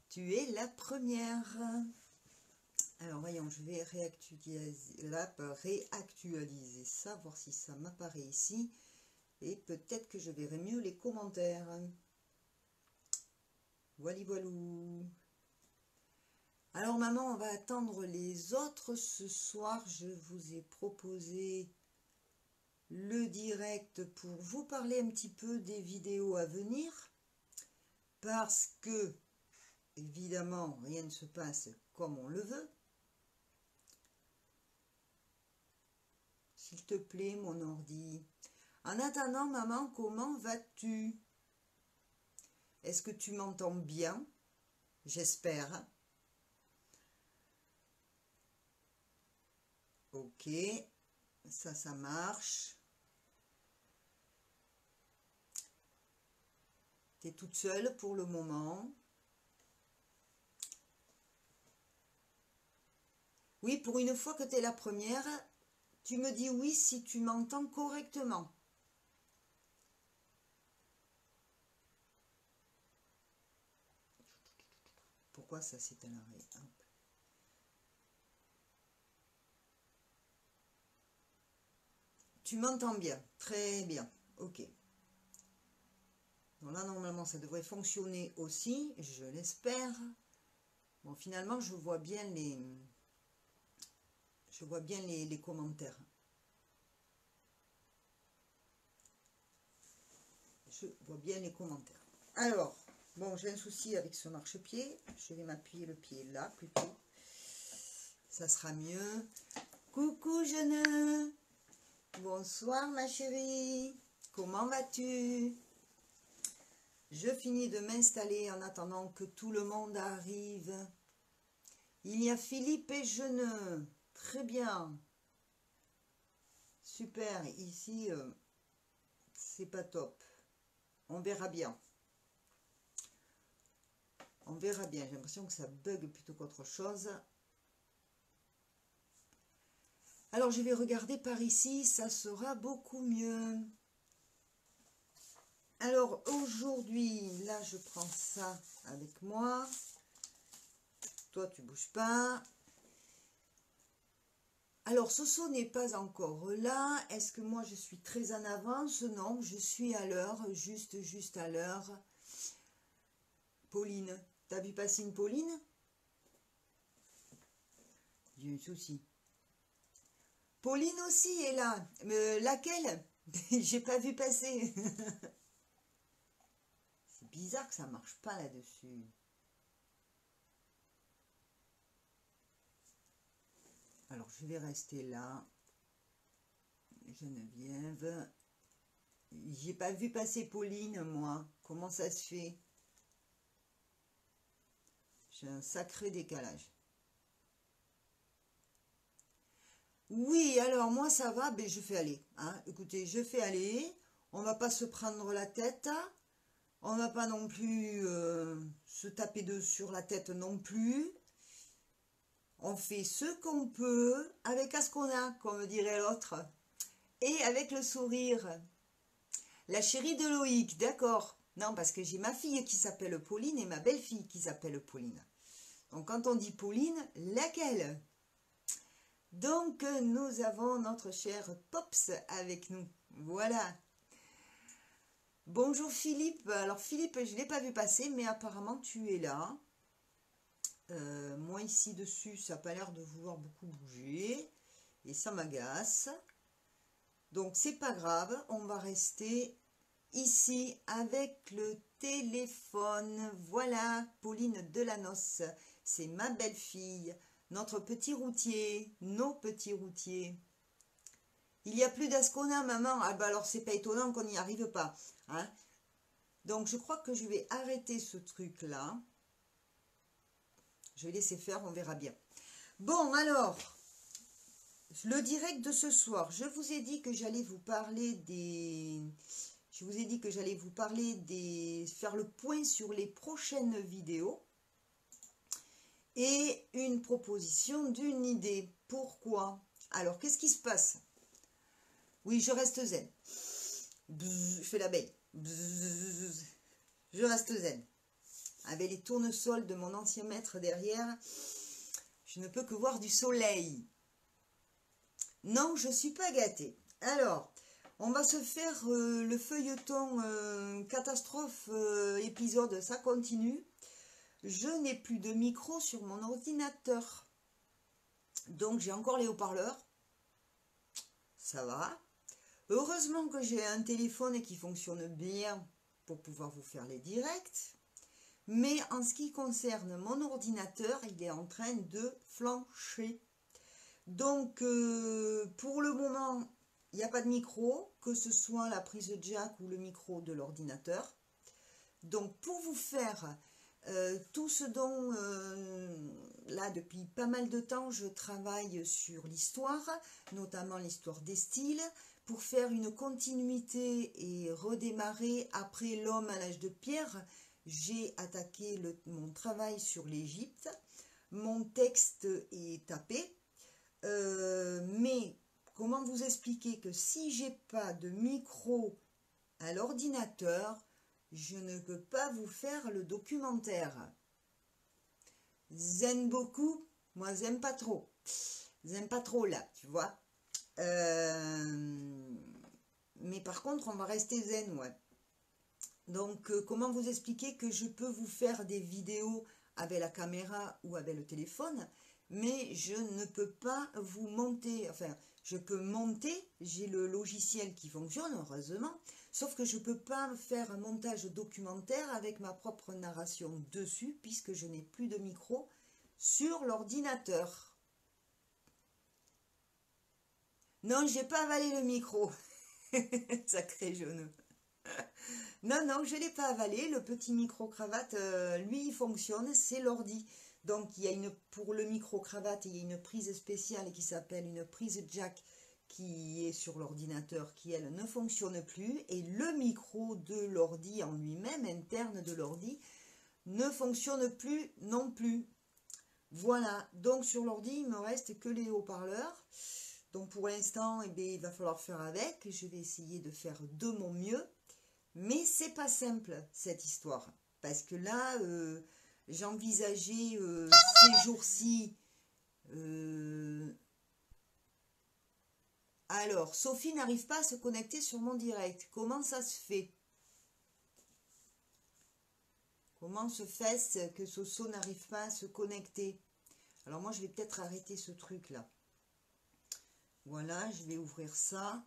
Tu es la première. Alors voyons, je vais réactualiser ça, voir si ça m'apparaît ici. Et peut-être que je verrai mieux les commentaires. Voilà, voilou. Alors maman, on va attendre les autres ce soir. Je vous ai proposé le direct pour vous parler un petit peu des vidéos à venir. Parce que, évidemment, rien ne se passe comme on le veut. S'il te plaît, mon ordi. En attendant, maman, comment vas-tu? Est-ce que tu m'entends bien? J'espère. Ok, ça marche. Tu es toute seule pour le moment. Oui, pour une fois que tu es la première, tu me dis oui si tu m'entends correctement. Pourquoi ça s'est à l'arrêt? Tu m'entends bien, très bien, ok. Donc là, normalement, ça devrait fonctionner aussi, je l'espère. Bon, finalement, je vois bien les commentaires. Je vois bien les commentaires. Alors, bon, j'ai un souci avec ce marchepied. Je vais m'appuyer le pied là, plutôt. Ça sera mieux. Coucou, jeune. Bonsoir, ma chérie. Comment vas-tu? Je finis de m'installer en attendant que tout le monde arrive. Il y a Philippe et Jeune. Très bien. Super. Ici, c'est pas top. On verra bien. On verra bien. J'ai l'impression que ça bug plutôt qu'autre chose. Alors, je vais regarder par ici. Ça sera beaucoup mieux. Alors, aujourd'hui, là, je prends ça avec moi. Toi, tu bouges pas. Alors, Soso n'est pas encore là. Est-ce que moi, je suis très en avance? Non, je suis à l'heure, juste à l'heure. Pauline, t'as vu passer une Pauline? J'ai un souci. Pauline aussi est là. Laquelle? J'ai pas vu passer. C'est bizarre que ça marche pas là-dessus. Alors, je vais rester là. Geneviève. J'ai pas vu passer Pauline, moi. Comment ça se fait? J'ai un sacré décalage. Oui, alors moi ça va, ben je fais aller. Hein. Écoutez, je fais aller. On va pas se prendre la tête. On va pas non plus se taper sur la tête non plus. On fait ce qu'on peut avec ce qu'on a, comme dirait l'autre. Et avec le sourire. La chérie de Loïc, d'accord. Non, parce que j'ai ma fille qui s'appelle Pauline et ma belle-fille qui s'appelle Pauline. Donc quand on dit Pauline, laquelle? Donc nous avons notre cher Pops avec nous. Voilà. Bonjour Philippe. Alors Philippe, je ne l'ai pas vu passer, mais apparemment tu es là. moi ici dessus, ça n'a pas l'air de vouloir beaucoup bouger. Et ça m'agace. Donc c'est pas grave, on va rester ici avec le téléphone. Voilà, Pauline Delanos, c'est ma belle-fille, notre petit routier, nos petits routiers. Il n'y a plus d'Ascona, maman. Ah bah alors c'est pas étonnant qu'on n'y arrive pas. Hein. Donc je crois que je vais arrêter ce truc-là. Je vais laisser faire, on verra bien. Bon alors, le direct de ce soir, je vous ai dit que j'allais vous parler des... Je vous ai dit que j'allais vous parler des... faire le point sur les prochaines vidéos. Et une proposition d'une idée. Pourquoi? Alors, qu'est-ce qui se passe? Oui, je reste zen. Bzz, je fais l'abeille. Je reste zen. Avec les tournesols de mon ancien maître derrière, je ne peux que voir du soleil. Non, je ne suis pas gâtée. Alors, on va se faire le feuilleton catastrophe épisode, ça continue. Je n'ai plus de micro sur mon ordinateur. Donc, j'ai encore les haut-parleurs. Ça va. Heureusement que j'ai un téléphone qui fonctionne bien pour pouvoir vous faire les directs. Mais en ce qui concerne mon ordinateur, il est en train de flancher. Donc, pour le moment, il n'y a pas de micro, que ce soit la prise jack ou le micro de l'ordinateur. Donc, pour vous faire tout ce dont, là, depuis pas mal de temps, je travaille sur l'histoire, notamment l'histoire des styles, pour faire une continuité et redémarrer après l'homme à l'âge de pierre. J'ai attaqué mon travail sur l'Égypte. Mon texte est tapé. Mais comment vous expliquer que si j'ai pas de micro à l'ordinateur, je ne peux pas vous faire le documentaire. Zen beaucoup, moi j'aime pas trop. J'aime pas trop là, tu vois. Mais par contre, on va rester zen, ouais. Donc, comment vous expliquer que je peux vous faire des vidéos avec la caméra ou avec le téléphone, mais je ne peux pas vous monter, enfin, je peux monter, j'ai le logiciel qui fonctionne, heureusement, sauf que je ne peux pas faire un montage documentaire avec ma propre narration dessus, puisque je n'ai plus de micro sur l'ordinateur. Non, je n'ai pas avalé le micro. Sacré jeune. Non, non, je ne l'ai pas avalé. Le petit micro-cravate, lui, il fonctionne, c'est l'ordi. Donc, il y a pour le micro-cravate, il y a une prise spéciale qui s'appelle une prise jack qui est sur l'ordinateur, qui, elle, ne fonctionne plus. Et le micro de l'ordi en lui-même, interne de l'ordi, ne fonctionne plus non plus. Voilà, donc sur l'ordi, il me reste que les haut-parleurs. Donc, pour l'instant, eh bien, il va falloir faire avec. Je vais essayer de faire de mon mieux. Mais c'est pas simple, cette histoire. Parce que là, j'envisageais ces jours-ci... Alors, Sophie n'arrive pas à se connecter sur mon direct. Comment ça se fait? Comment se fait que Soso n'arrive pas à se connecter? Alors moi, je vais peut-être arrêter ce truc-là. Voilà, je vais ouvrir ça.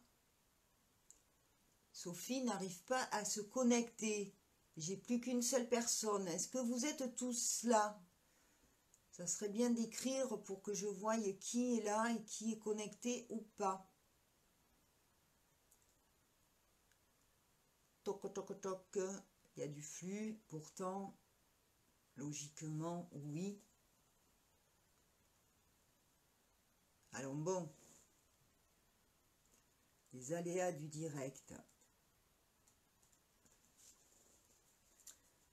Sophie n'arrive pas à se connecter. J'ai plus qu'une seule personne. Est-ce que vous êtes tous là? Ça serait bien d'écrire pour que je voie qui est là et qui est connecté ou pas. Toc, toc, toc. Il y a du flux. Pourtant, logiquement, oui. Alors bon. Les aléas du direct.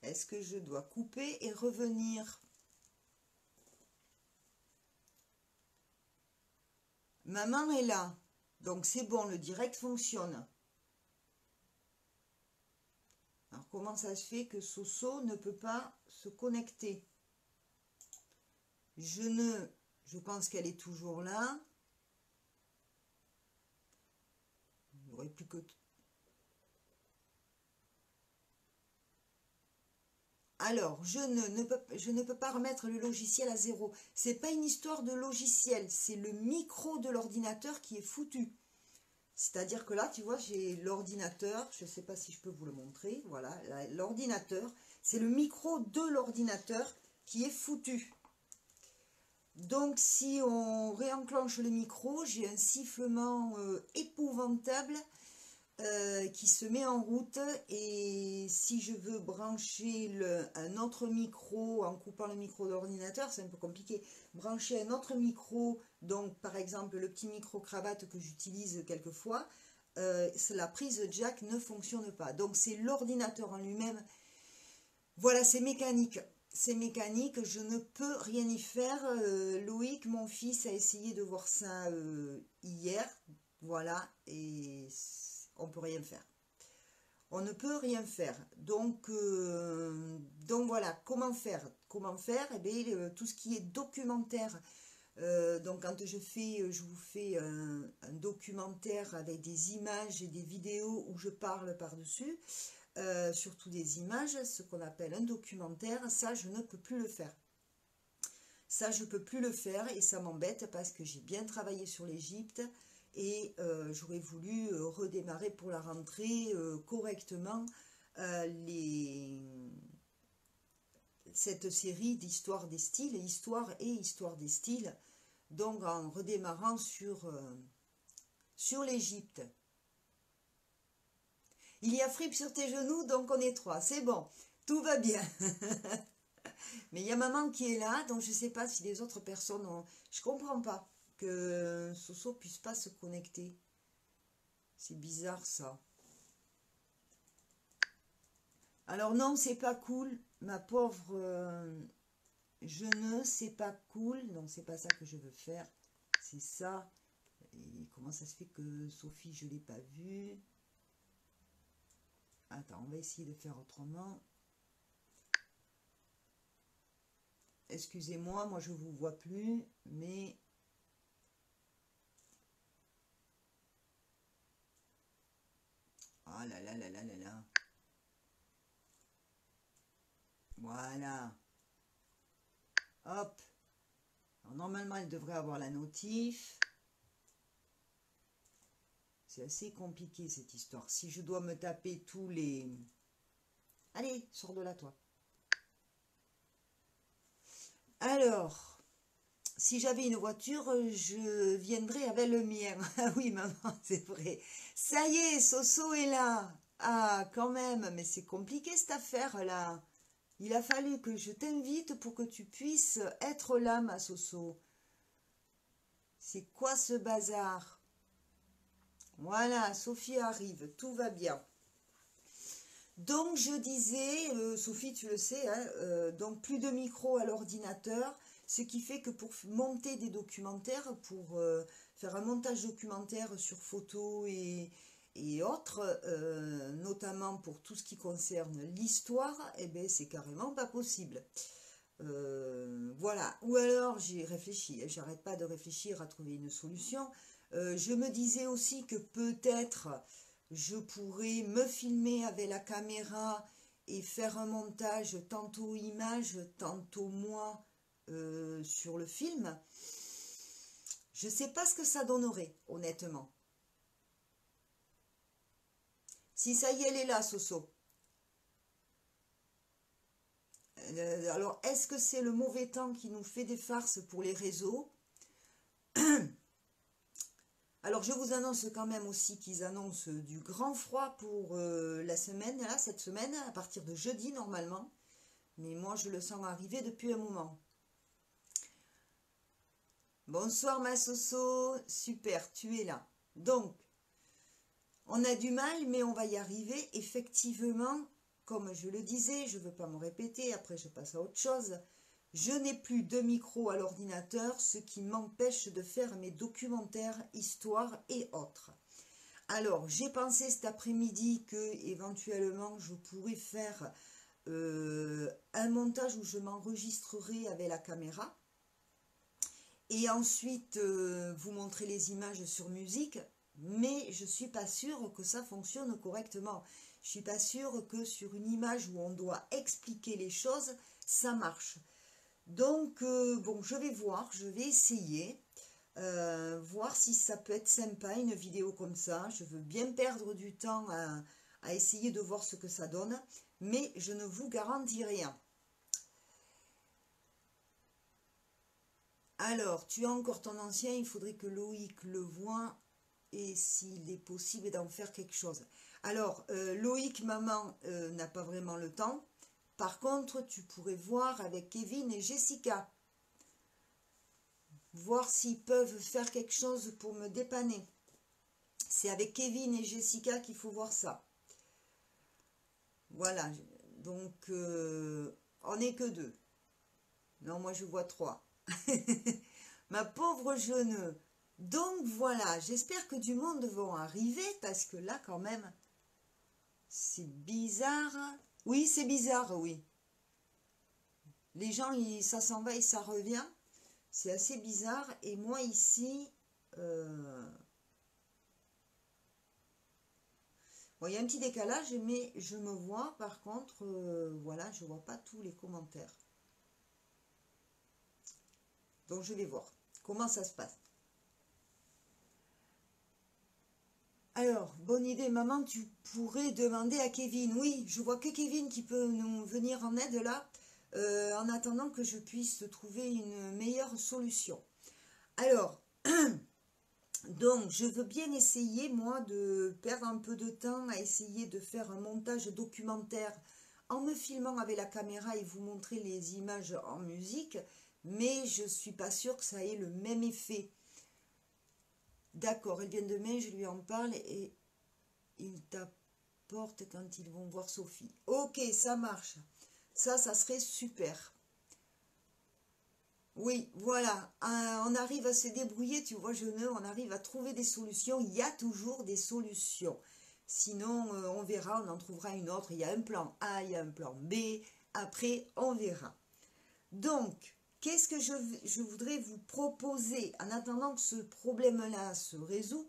Est-ce que je dois couper et revenir? Maman est là. Donc c'est bon, le direct fonctionne. Alors comment ça se fait que Soso ne peut pas se connecter? Je pense qu'elle est toujours là. Il n'y aurait plus que... Alors, je ne peux pas remettre le logiciel à zéro. C'est pas une histoire de logiciel, c'est le micro de l'ordinateur qui est foutu. C'est-à-dire que là, tu vois, j'ai l'ordinateur, je ne sais pas si je peux vous le montrer, voilà, l'ordinateur, c'est le micro de l'ordinateur qui est foutu. Donc, si on réenclenche le micro, j'ai un sifflement épouvantable qui se met en route, et si je veux brancher un autre micro en coupant le micro de l'ordinateur, c'est un peu compliqué. Brancher un autre micro, donc par exemple le petit micro cravate que j'utilise quelquefois, la prise jack ne fonctionne pas. Donc c'est l'ordinateur en lui-même. Voilà, c'est mécanique. C'est mécanique, je ne peux rien y faire. Loïc, mon fils, a essayé de voir ça hier. Voilà, et on peut rien faire. On ne peut rien faire. Donc voilà, comment faire? Comment faire? Eh bien, tout ce qui est documentaire. Donc quand je vous fais un documentaire avec des images et des vidéos où je parle par-dessus, surtout des images, ce qu'on appelle un documentaire, ça je ne peux plus le faire. Ça je peux plus le faire et ça m'embête parce que j'ai bien travaillé sur l'Égypte et j'aurais voulu redémarrer pour la rentrée correctement cette série d'histoire des styles, histoire et histoire des styles, donc en redémarrant sur l'Égypte. Il y a Fripp sur tes genoux, donc on est trois, c'est bon, tout va bien. Mais il y a maman qui est là, donc je ne sais pas si les autres personnes ont... Je comprends pas que Soso puisse pas se connecter. C'est bizarre ça. Alors non, c'est pas cool, ma pauvre Jeune, c'est pas cool. Non, c'est pas ça que je veux faire. C'est ça. Et comment ça se fait que Sophie, je l'ai pas vue? Attends, on va essayer de faire autrement. Excusez-moi, moi je vous vois plus, mais... Ah là là là là là là. Voilà. Hop. Alors, normalement, elle devrait avoir la notif. C'est assez compliqué cette histoire. Si je dois me taper tous les... Allez, sors de là, toi. Alors, si j'avais une voiture, je viendrais avec le mien. Ah oui, maman, c'est vrai. Ça y est, Soso est là. Ah, quand même, mais c'est compliqué cette affaire-là. Il a fallu que je t'invite pour que tu puisses être là, ma Soso. C'est quoi ce bazar? Voilà, Sophie arrive, tout va bien. Donc, je disais, Sophie, tu le sais, hein, donc plus de micro à l'ordinateur, ce qui fait que pour monter des documentaires, pour faire un montage documentaire sur photos et autres, notamment pour tout ce qui concerne l'histoire, eh ben, c'est carrément pas possible. Voilà, ou alors j'ai réfléchi, j'arrête pas de réfléchir à trouver une solution. Je me disais aussi que peut-être je pourrais me filmer avec la caméra et faire un montage tantôt image, tantôt moi sur le film. Je ne sais pas ce que ça donnerait, honnêtement. Si ça y est, elle est là, Soso. Alors, est-ce que c'est le mauvais temps qui nous fait des farces pour les réseaux? Alors, je vous annonce quand même aussi qu'ils annoncent du grand froid pour la semaine, là, cette semaine, à partir de jeudi normalement. Mais moi, je le sens arriver depuis un moment. Bonsoir, ma Soso. Super, tu es là. Donc, on a du mal, mais on va y arriver. Effectivement, comme je le disais, je ne veux pas me répéter, après je passe à autre chose. Je n'ai plus de micro à l'ordinateur, ce qui m'empêche de faire mes documentaires, histoires et autres. Alors, j'ai pensé cet après-midi que éventuellement je pourrais faire un montage où je m'enregistrerai avec la caméra et ensuite vous montrer les images sur musique, mais je ne suis pas sûre que ça fonctionne correctement. Je ne suis pas sûre que sur une image où on doit expliquer les choses, ça marche. Donc, bon, je vais voir, je vais essayer, voir si ça peut être sympa, une vidéo comme ça. Je veux bien perdre du temps à essayer de voir ce que ça donne, mais je ne vous garantis rien. Alors, tu as encore ton ancien, il faudrait que Loïc le voie et s'il est possible d'en faire quelque chose. Alors, Loïc, maman, n'a pas vraiment le temps. Par contre, tu pourrais voir avec Kevin et Jessica. Voir s'ils peuvent faire quelque chose pour me dépanner. C'est avec Kevin et Jessica qu'il faut voir ça. Voilà, donc on n'est que 2. Non, moi je vois 3. Ma pauvre jeune. Donc voilà, j'espère que du monde vont arriver parce que là quand même, c'est bizarre. Oui, c'est bizarre, oui. Les gens, ça s'en va et ça revient. C'est assez bizarre. Et moi ici, bon, il y a un petit décalage, mais je me vois. Par contre, voilà, je ne vois pas tous les commentaires. Donc je vais voir comment ça se passe. Alors, bonne idée, maman, tu pourrais demander à Kevin. Oui, je vois que Kevin qui peut nous venir en aide là, en attendant que je puisse trouver une meilleure solution. Alors, donc, je veux bien essayer, moi, de perdre un peu de temps à essayer de faire un montage documentaire en me filmant avec la caméra et vous montrer les images en musique, mais je ne suis pas sûre que ça ait le même effet. D'accord, elle vient demain, je lui en parle et il t'apporte quand ils vont voir Sophie. Ok, ça marche. Ça serait super. Oui, voilà. On arrive à se débrouiller, tu vois, on arrive à trouver des solutions. Il y a toujours des solutions. Sinon, on verra, on en trouvera une autre. Il y a un plan A, il y a un plan B. Après, on verra. Donc, qu'est-ce que je voudrais vous proposer en attendant que ce problème-là se résout?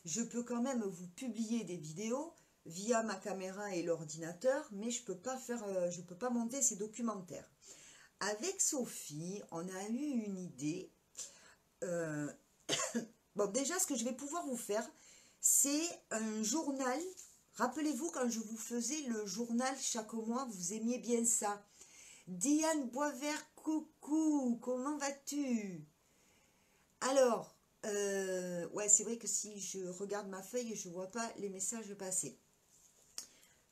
Je peux quand même vous publier des vidéos via ma caméra et l'ordinateur, mais je peux pas monter ces documentaires. Avec Sophie, on a eu une idée. Bon, déjà, ce que je vais pouvoir vous faire, c'est un journal. Rappelez-vous, quand je vous faisais le journal chaque mois, vous aimiez bien ça. Diane Boisvert, coucou, comment vas-tu? Alors, ouais, c'est vrai que si je regarde ma feuille, je ne vois pas les messages passer.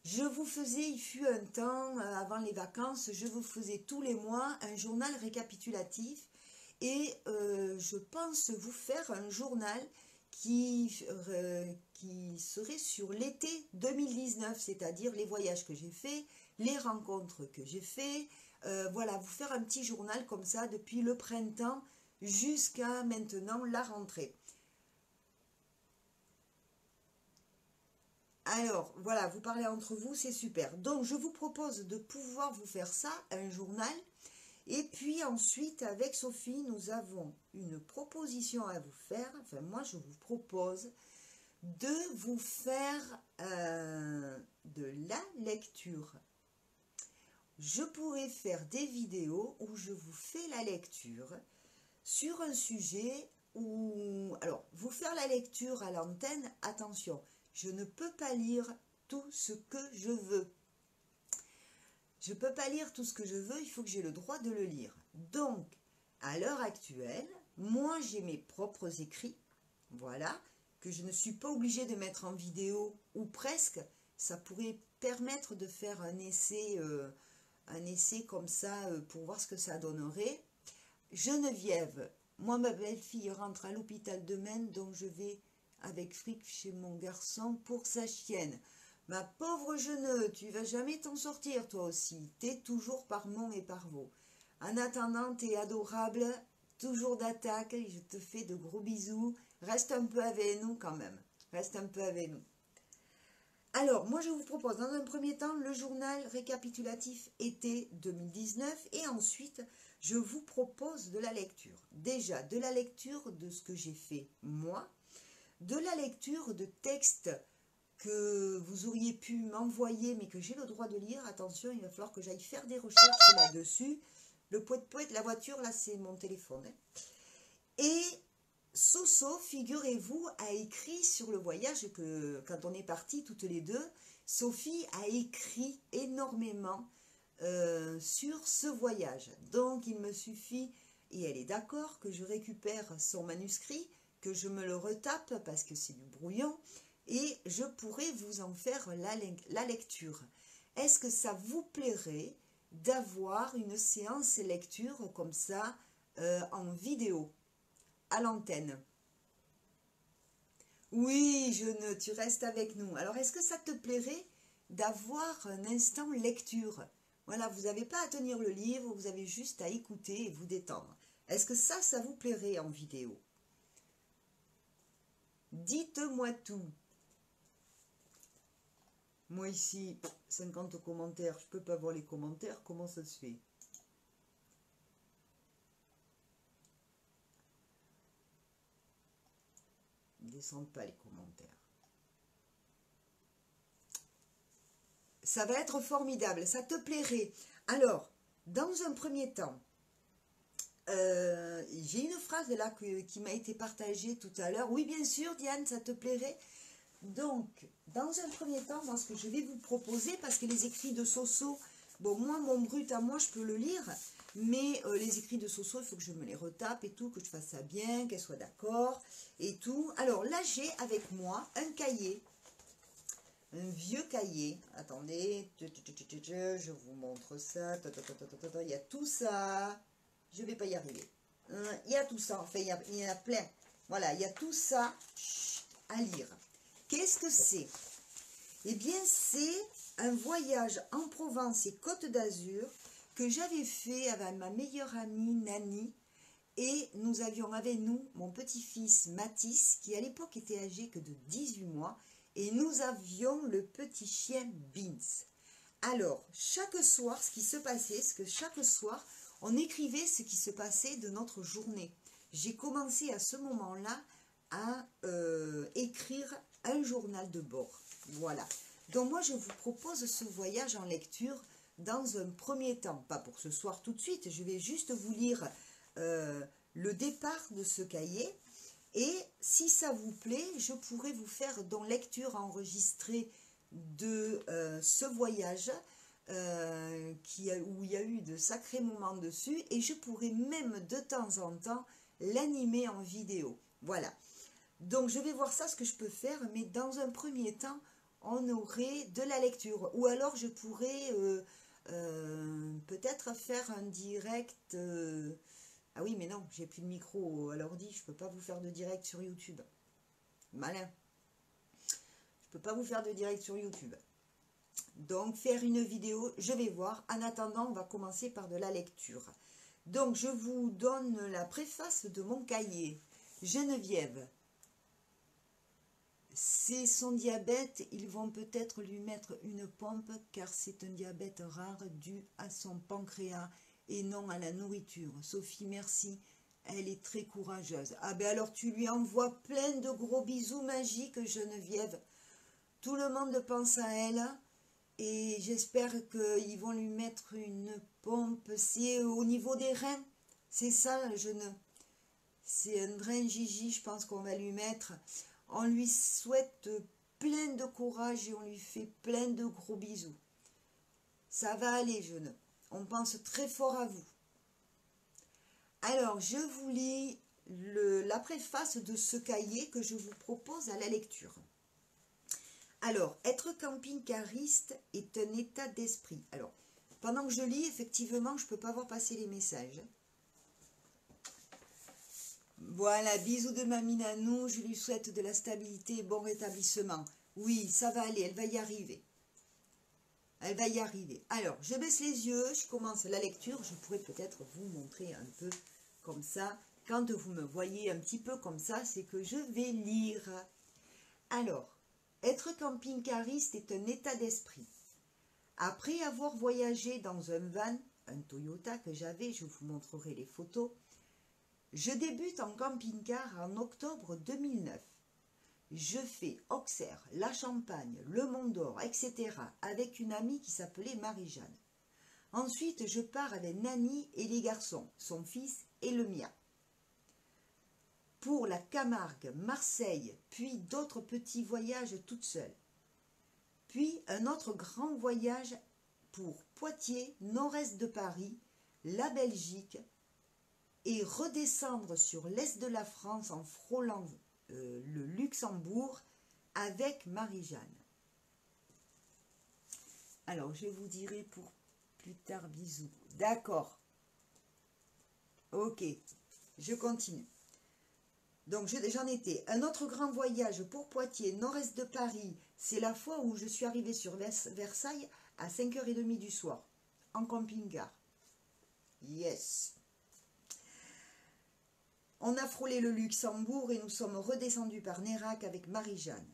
Je vous faisais, il fut un temps, avant les vacances, je vous faisais tous les mois un journal récapitulatif et je pense vous faire un journal qui serait sur l'été 2019, c'est-à-dire les voyages que j'ai faits, les rencontres que j'ai fait, voilà, vous faire un petit journal comme ça depuis le printemps jusqu'à maintenant la rentrée. Alors, voilà, vous parlez entre vous, c'est super. Donc, je vous propose de pouvoir vous faire ça, un journal. Et puis ensuite, avec Sophie, nous avons une proposition à vous faire. Enfin, moi, je vous propose de vous faire de la lecture. Je pourrais faire des vidéos où je vous fais la lecture sur un sujet où... Alors, vous faire la lecture à l'antenne, attention, je ne peux pas lire tout ce que je veux. Je ne peux pas lire tout ce que je veux, il faut que j'ai le droit de le lire. Donc, à l'heure actuelle, moi j'ai mes propres écrits, voilà, que je ne suis pas obligée de mettre en vidéo, ou presque. Ça pourrait permettre de faire un essai comme ça pour voir ce que ça donnerait. Geneviève, moi ma belle-fille rentre à l'hôpital demain, donc je vais avec Frick chez mon garçon pour sa chienne. Ma pauvre Geneux, tu vas jamais t'en sortir toi aussi, t'es toujours par mon et par vos. En attendant, t'es adorable, toujours d'attaque, je te fais de gros bisous, reste un peu avec nous quand même, reste un peu avec nous. Alors, moi je vous propose dans un premier temps le journal récapitulatif été 2019 et ensuite je vous propose de la lecture. Déjà, de la lecture de ce que j'ai fait moi, de la lecture de textes que vous auriez pu m'envoyer, mais que j'ai le droit de lire. Attention, il va falloir que j'aille faire des recherches là-dessus. Le poète, la voiture, là, c'est mon téléphone. Hein. Et Soso, figurez-vous, a écrit sur le voyage que, quand on est partis toutes les deux, Sophie a écrit énormément sur ce voyage. Donc, il me suffit, et elle est d'accord, que je récupère son manuscrit, que je me le retape, parce que c'est du brouillon, et je pourrais vous en faire la lecture. Est-ce que ça vous plairait d'avoir une séance lecture comme ça en vidéo à l'antenne? Oui, tu restes avec nous. Alors, est-ce que ça te plairait d'avoir un instant lecture? Voilà, vous n'avez pas à tenir le livre, vous avez juste à écouter et vous détendre. Est-ce que ça vous plairait en vidéo? Dites-moi tout. Moi ici, 50 commentaires, je peux pas voir les commentaires, comment ça se fait? Ils ne descendent pas les commentaires. Ça va être formidable, ça te plairait. Alors, dans un premier temps, j'ai une phrase là qui m'a été partagée tout à l'heure. Oui, bien sûr, Diane, ça te plairait. Donc, dans un premier temps, moi, ce que je vais vous proposer, parce que les écrits de Soso, bon, moi, mon brut à moi, je peux le lire, mais les écrits de Soso, il faut que je me les retape et tout, que je fasse ça bien, qu'elle soit d'accord et tout. Alors là, j'ai avec moi un cahier, un vieux cahier. Attendez, je vous montre ça. Il y a tout ça. Je ne vais pas y arriver. Il y a tout ça, enfin, il y en a plein. Voilà, il y a tout ça à lire. Qu'est-ce que c'est? Eh bien, c'est un voyage en Provence et Côte d'Azur que j'avais fait avec ma meilleure amie Nani. Et nous avions avec nous mon petit-fils Mathis, qui à l'époque était âgé que de 18 mois. Et nous avions le petit chien Beans. Alors, chaque soir, ce qui se passait, c'est que chaque soir, on écrivait ce qui se passait de notre journée. J'ai commencé à ce moment-là à écrire un journal de bord. Voilà. Donc moi, je vous propose ce voyage en lecture dans un premier temps. Pas pour ce soir tout de suite, je vais juste vous lire le départ de ce cahier. Et si ça vous plaît, je pourrais vous faire dans lecture enregistrée de ce voyage où il y a eu de sacrés moments dessus. Et je pourrais même de temps en temps l'animer en vidéo. Voilà. Donc je vais voir ça, ce que je peux faire, mais dans un premier temps, on aurait de la lecture. Ou alors je pourrais peut-être faire un direct... ah oui, mais non, j'ai plus de micro à l'ordi, je ne peux pas vous faire de direct sur YouTube. Malin. Je ne peux pas vous faire de direct sur YouTube. Donc faire une vidéo, je vais voir. En attendant, on va commencer par de la lecture. Donc je vous donne la préface de mon cahier. Geneviève. C'est son diabète, ils vont peut-être lui mettre une pompe car c'est un diabète rare dû à son pancréas et non à la nourriture. Sophie, merci, elle est très courageuse. Ah ben alors tu lui envoies plein de gros bisous magiques, Geneviève. Tout le monde pense à elle et j'espère qu'ils vont lui mettre une pompe. C'est au niveau des reins, c'est ça, c'est un drain Gigi, je pense qu'on va lui mettre. On lui souhaite plein de courage et on lui fait plein de gros bisous. Ça va aller, jeune. On pense très fort à vous. Alors, je vous lis la préface de ce cahier que je vous propose à la lecture. Alors, être camping-cariste est un état d'esprit. Alors, pendant que je lis, effectivement, je ne peux pas voir passer les messages. Voilà, bisous de mamie Nanou, je lui souhaite de la stabilité et bon rétablissement. Oui, ça va aller, elle va y arriver. Elle va y arriver. Alors, je baisse les yeux, je commence la lecture. Je pourrais peut-être vous montrer un peu comme ça. Quand vous me voyez un petit peu comme ça, c'est que je vais lire. Alors, être camping-cariste est un état d'esprit. Après avoir voyagé dans un van, un Toyota que j'avais, je vous montrerai les photos, je débute en camping-car en octobre 2009. je fais Auxerre, la Champagne, le Mont d'Or, etc. avec une amie qui s'appelait Marie-Jeanne. Ensuite, je pars avec Nani et les garçons, son fils et le mien. Pour la Camargue, Marseille, puis d'autres petits voyages toute seule. Puis un autre grand voyage pour Poitiers, nord-est de Paris, la Belgique, et redescendre sur l'est de la France en frôlant le Luxembourg avec Marie-Jeanne. Alors, je vous dirai pour plus tard, bisous. D'accord. Ok, je continue. Donc, j'en étais. Un autre grand voyage pour Poitiers, nord-est de Paris. C'est la fois où je suis arrivée sur Versailles à 5h30 du soir, en camping-car. Yes. On a frôlé le Luxembourg et nous sommes redescendus par Nérac avec Marie-Jeanne.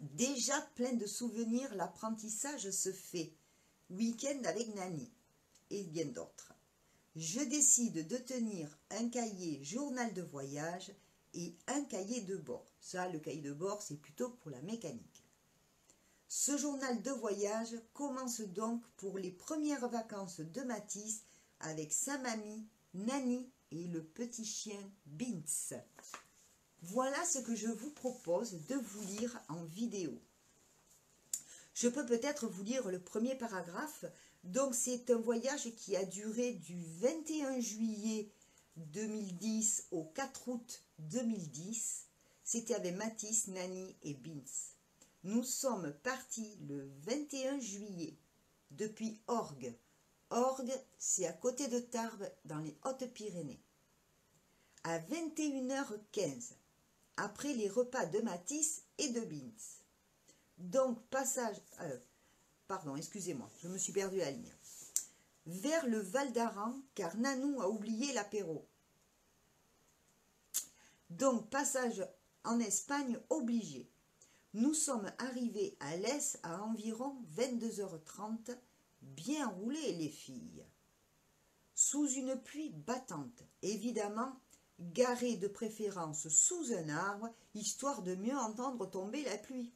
Déjà plein de souvenirs, l'apprentissage se fait. Week-end avec Nani et bien d'autres. Je décide de tenir un cahier journal de voyage et un cahier de bord. Ça, le cahier de bord, c'est plutôt pour la mécanique. Ce journal de voyage commence donc pour les premières vacances de Mathis avec sa mamie, Nani et le petit chien Binz. Voilà ce que je vous propose de vous lire en vidéo. Je peux peut-être vous lire le premier paragraphe. Donc c'est un voyage qui a duré du 21 juillet 2010 au 4 août 2010. C'était avec Mathis, Nani et Binz. Nous sommes partis le 21 juillet depuis Orgues. Orgues, c'est à côté de Tarbes dans les Hautes-Pyrénées. À 21h15, après les repas de Mathis et de Binz. Donc passage... pardon, excusez-moi, je me suis perdu la ligne. Vers le Val d'Aran, car Nanou a oublié l'apéro. Donc passage en Espagne obligé. Nous sommes arrivés à l'Est à environ 22h30, bien roulés les filles. Sous une pluie battante, évidemment, garés de préférence sous un arbre, histoire de mieux entendre tomber la pluie.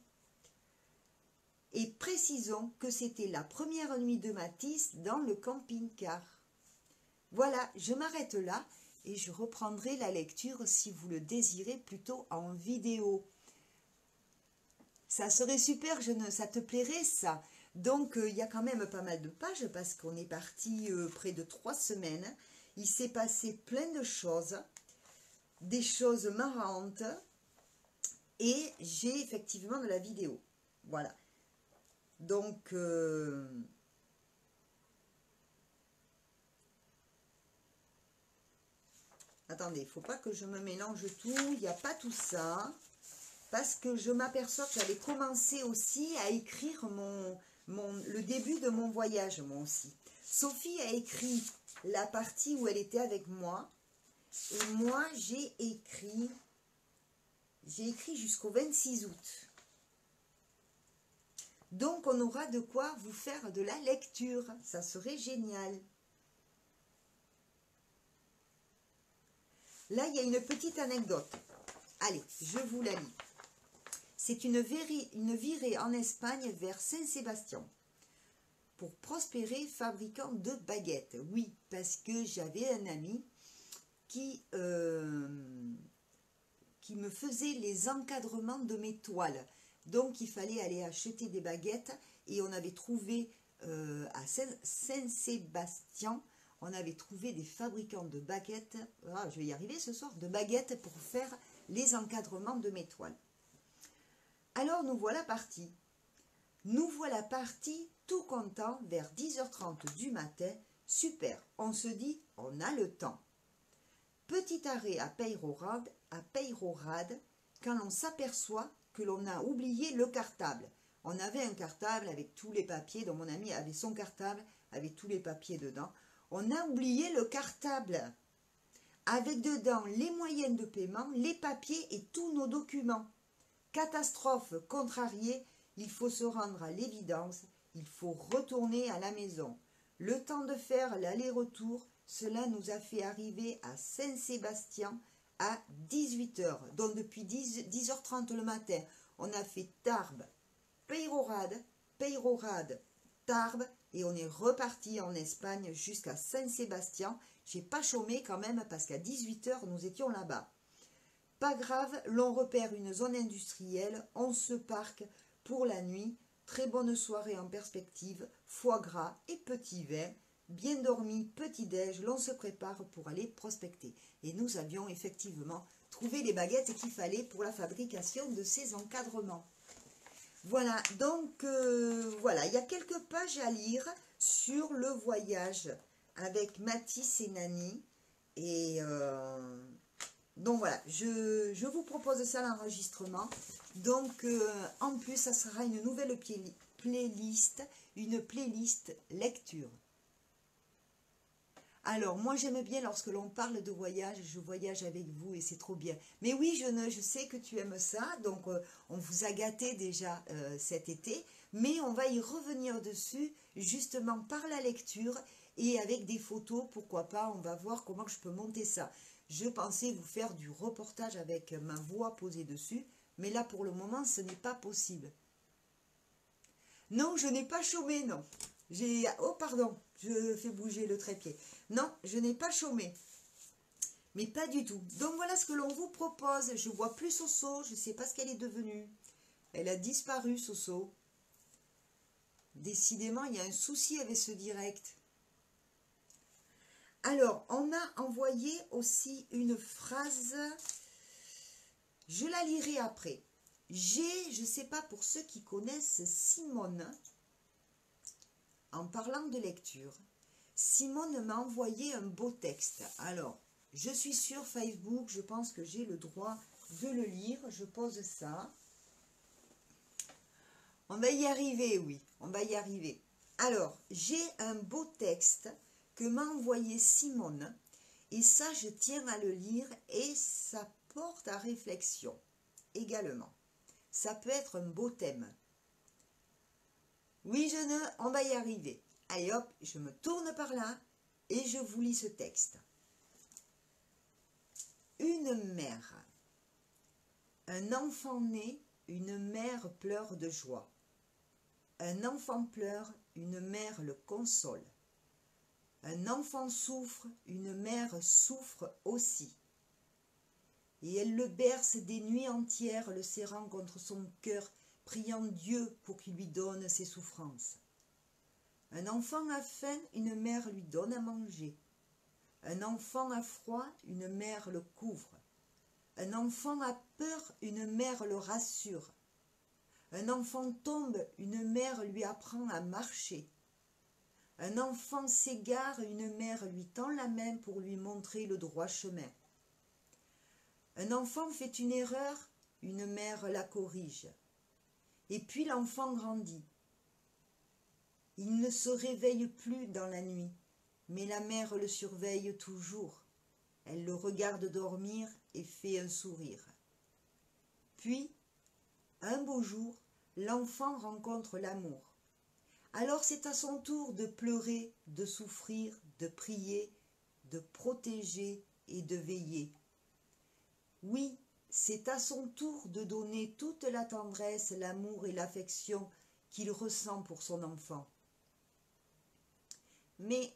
Et précisons que c'était la première nuit de Mathis dans le camping-car. Voilà, je m'arrête là et je reprendrai la lecture si vous le désirez plutôt en vidéo. Ça serait super, ça te plairait ça. Donc il y a quand même pas mal de pages parce qu'on est parti près de 3 semaines. Il s'est passé plein de choses, des choses marrantes et j'ai effectivement de la vidéo. Voilà. Donc, attendez, il ne faut pas que je me mélange tout, il n'y a pas tout ça, parce que je m'aperçois que j'avais commencé aussi à écrire le début de mon voyage, moi aussi. Sophie a écrit la partie où elle était avec moi, et moi j'ai écrit jusqu'au 26 août. Donc, on aura de quoi vous faire de la lecture. Ça serait génial. Là, il y a une petite anecdote. Allez, je vous la lis. C'est une virée en Espagne vers Saint-Sébastien. Pour prospérer, fabricant de baguettes. Oui, parce que j'avais un ami qui me faisait les encadrements de mes toiles. Donc, il fallait aller acheter des baguettes et on avait trouvé à Saint-Sébastien, on avait trouvé des fabricants de baguettes, je vais y arriver ce soir, de baguettes pour faire les encadrements de mes toiles. Alors, nous voilà partis. Nous voilà partis tout contents vers 10h30 du matin. Super, on se dit, on a le temps. Petit arrêt à Peyrehorade, quand on s'aperçoit que l'on a oublié le cartable. On avait un cartable avec tous les papiers, dont mon ami avait son cartable avec tous les papiers dedans. On a oublié le cartable avec dedans les moyens de paiement, les papiers et tous nos documents. Catastrophe contrariée, il faut se rendre à l'évidence, il faut retourner à la maison. Le temps de faire l'aller-retour, cela nous a fait arriver à Saint-Sébastien à 18 h. Donc depuis 10h30 le matin, on a fait Tarbes, Peyrorade, Tarbes, et on est reparti en Espagne jusqu'à Saint-Sébastien. J'ai pas chômé quand même parce qu'à 18 h, nous étions là-bas. Pas grave, l'on repère une zone industrielle, on se parque pour la nuit. Très bonne soirée en perspective, foie gras et petit vin. Bien dormi, petit-déj, l'on se prépare pour aller prospecter. Et nous avions effectivement trouvé les baguettes qu'il fallait pour la fabrication de ces encadrements. Voilà, donc voilà, il y a quelques pages à lire sur le voyage avec Mathis et Nani. Et donc voilà, je vous propose ça l'enregistrement. Donc en plus, ça sera une nouvelle playlist, une playlist lecture. Alors, moi j'aime bien lorsque l'on parle de voyage, je voyage avec vous et c'est trop bien. Mais oui, je sais que tu aimes ça, donc on vous a gâté déjà cet été, mais on va y revenir dessus justement par la lecture et avec des photos, pourquoi pas, on va voir comment je peux monter ça. Je pensais vous faire du reportage avec ma voix posée dessus, mais là pour le moment ce n'est pas possible. Non, je n'ai pas chômé, non. Oh pardon, je fais bouger le trépied. Non, je n'ai pas chômé. Mais pas du tout. Donc voilà ce que l'on vous propose. Je vois plus Soso, je ne sais pas ce qu'elle est devenue. Elle a disparu, Soso. Décidément, il y a un souci avec ce direct. Alors, on m'a envoyé aussi une phrase. Je la lirai après. Je ne sais pas pour ceux qui connaissent Simone, en parlant de lecture, Simone m'a envoyé un beau texte. Alors, je suis sur Facebook, je pense que j'ai le droit de le lire. Je pose ça. On va y arriver, oui, on va y arriver. Alors, j'ai un beau texte que m'a envoyé Simone. Et ça, je tiens à le lire et ça porte à réflexion également. Ça peut être un beau thème. Oui, on va y arriver. Allez hop, je me tourne par là et je vous lis ce texte. Une mère. Un enfant né, une mère pleure de joie. Un enfant pleure, une mère le console. Un enfant souffre, une mère souffre aussi. Et elle le berce des nuits entières, le serrant contre son cœur, priant Dieu pour qu'il lui donne ses souffrances. Un enfant a faim, une mère lui donne à manger. Un enfant a froid, une mère le couvre. Un enfant a peur, une mère le rassure. Un enfant tombe, une mère lui apprend à marcher. Un enfant s'égare, une mère lui tend la main pour lui montrer le droit chemin. Un enfant fait une erreur, une mère la corrige. Et puis l'enfant grandit. Il ne se réveille plus dans la nuit, mais la mère le surveille toujours. Elle le regarde dormir et fait un sourire. Puis, un beau jour, l'enfant rencontre l'amour. Alors c'est à son tour de pleurer, de souffrir, de prier, de protéger et de veiller. Oui, c'est à son tour de donner toute la tendresse, l'amour et l'affection qu'il ressent pour son enfant. Mais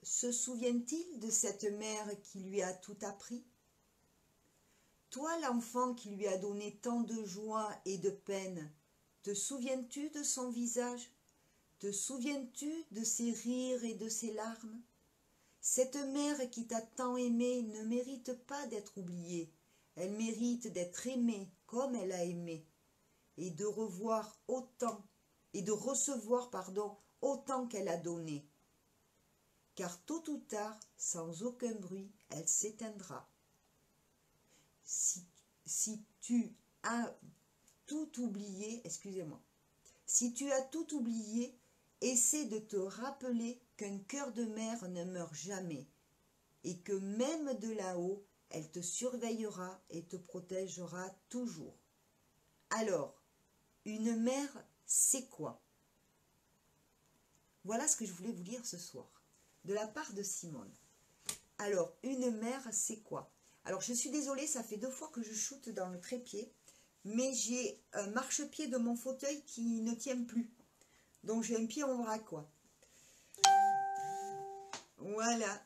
se souvient-il de cette mère qui lui a tout appris? Toi, l'enfant qui lui a donné tant de joie et de peine, te souviens-tu de son visage? Te souviens-tu de ses rires et de ses larmes? Cette mère qui t'a tant aimé ne mérite pas d'être oubliée. Elle mérite d'être aimée comme elle a aimé, et de recevoir autant qu'elle a donné. Car tôt ou tard, sans aucun bruit, elle s'éteindra. Si tu as tout oublié, si tu as tout oublié, essaie de te rappeler qu'un cœur de mère ne meurt jamais, et que même de là-haut, elle te surveillera et te protégera toujours. Alors, une mère, c'est quoi? Voilà ce que je voulais vous lire ce soir, de la part de Simone. Alors, une mère, c'est quoi? Alors, je suis désolée, ça fait 2 fois que je shoote dans le trépied, mais j'ai un marchepied de mon fauteuil qui ne tient plus. Donc, j'ai un pied en vrac, quoi. Voilà.